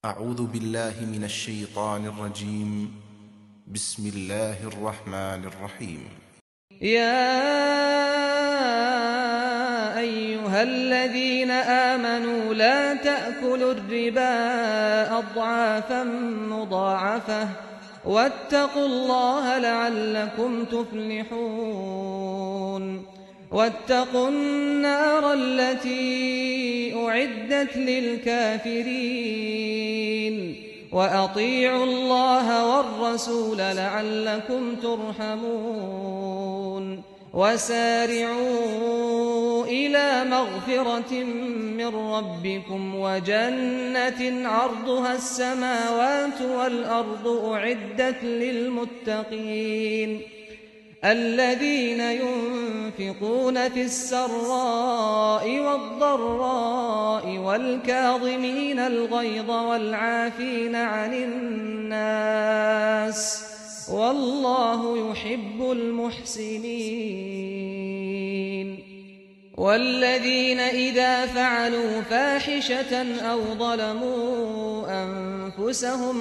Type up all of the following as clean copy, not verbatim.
أعوذ بالله من الشيطان الرجيم. بسم الله الرحمن الرحيم. يا أيها الذين آمنوا لا تأكلوا الربا أضعافا مضاعفة واتقوا الله لعلكم تفلحون. واتقوا النار التي أعدت للكافرين وأطيعوا الله والرسول لعلكم ترحمون. وسارعوا إلى مغفرة من ربكم وجنة عرضها السماوات والأرض أعدت للمتقين الذين ينفقون في السراء والضراء والكاظمين الغيظ والعافين عن الناس والله يحب المحسنين. والذين إذا فعلوا فاحشة أو ظلموا أنفسهم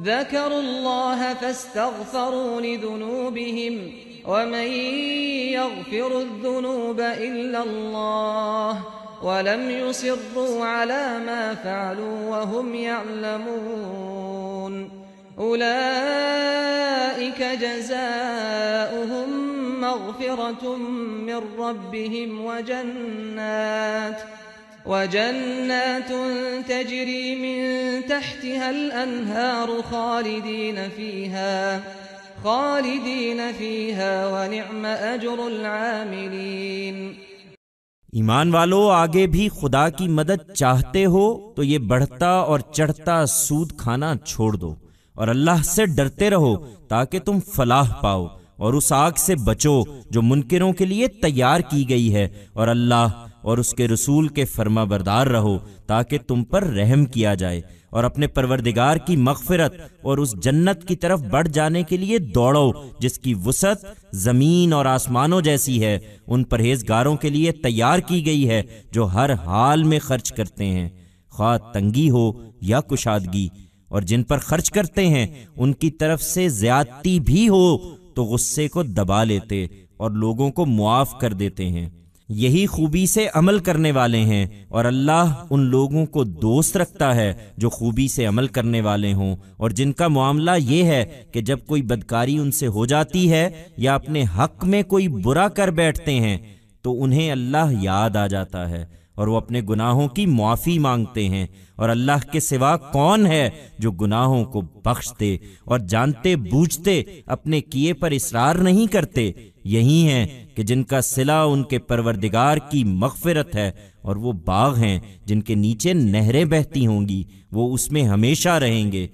ذكروا الله فاستغفروا لذنوبهم ومن يغفر الذنوب إلا الله ولم يصروا على ما فعلوا وهم يعلمون. أولئك جزاؤهم مغفرة من ربهم وجنات تجري من تحتها الأنهار خالدين فيها ونعم أجر العاملين. ایمان والو، آگے بھی خدا کی مدد چاہتے ہو تو یہ بڑھتا اور چڑھتا سود کھانا چھوڑ دو اور اللہ سے ڈرتے رہو تاکہ تم فلاح پاؤ، اور اس آگ سے بچو جو منکروں کے لیے تیار کی گئی ہے، اور اللہ اور اس کے رسول کے فرما بردار رہو تاکہ تم پر رحم کیا جائے، اور اپنے پروردگار کی مغفرت اور اس جنت کی طرف بڑھ جانے کے لیے دوڑو جس کی وسعت زمین اور آسمانوں جیسی ہے، ان پرہیزگاروں کے لیے تیار کی گئی ہے جو ہر حال میں خرچ کرتے ہیں، خواہ تنگی ہو یا کشادگی، اور جن پر خرچ کرتے ہیں ان کی طرف سے زیادتی بھی ہو تو غصے کو دبا لیتے اور لوگوں کو معاف کر دیتے ہیں۔ یہی خوبی سے عمل کرنے والے ہیں، اور اللہ ان لوگوں کو دوست رکھتا ہے جو خوبی سے عمل کرنے والے ہوں، اور جن کا معاملہ یہ ہے کہ جب کوئی بدکاری ان سے ہو جاتی ہے یا اپنے حق میں کوئی برا کر بیٹھتے ہیں تو انہیں اللہ یاد آ جاتا ہے اور وہ اپنے گناہوں کی معافی مانگتے ہیں، اور اللہ کے سوا کون ہے جو گناہوں کو بخش دے اور جانتے بوجھتے اپنے کیے پر اصرار نہیں کرتے۔ یہی ہیں کہ جن کا صلہ ان کے پروردگار کی مغفرت ہے، اور وہ باغ ہیں جن کے نیچے نہریں بہتی ہوں گی، وہ اس میں ہمیشہ رہیں گے،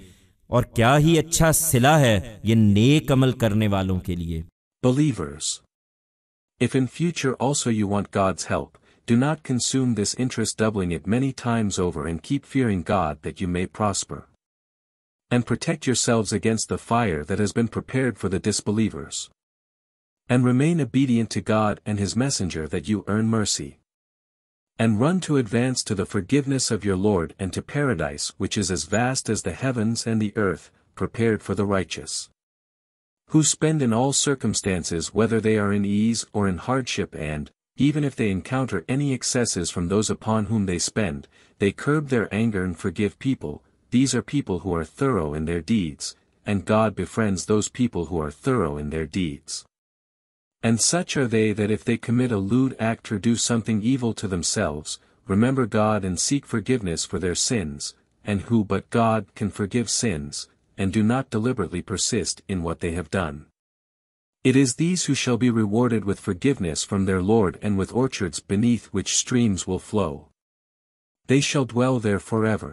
اور کیا ہی اچھا صلہ ہے یہ نیک عمل کرنے والوں کے لیے۔ Believers, if in future also you want God's help, do not consume this interest, doubling it many times over, and keep fearing God that you may prosper. And protect yourselves against the fire that has been prepared for the disbelievers. And remain obedient to God and His Messenger that you earn mercy. And run to advance to the forgiveness of your Lord and to paradise, which is as vast as the heavens and the earth, prepared for the righteous. Who spend in all circumstances, whether they are in ease or in hardship, and, even if they encounter any excesses from those upon whom they spend, they curb their anger and forgive people. These are people who are thorough in their deeds, and God befriends those people who are thorough in their deeds. And such are they that if they commit a lewd act or do something evil to themselves, remember God and seek forgiveness for their sins, and who but God can forgive sins, and do not deliberately persist in what they have done. It is these who shall be rewarded with forgiveness from their Lord and with orchards beneath which streams will flow. They shall dwell there forever.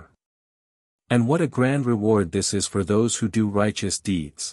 And what a grand reward this is for those who do righteous deeds.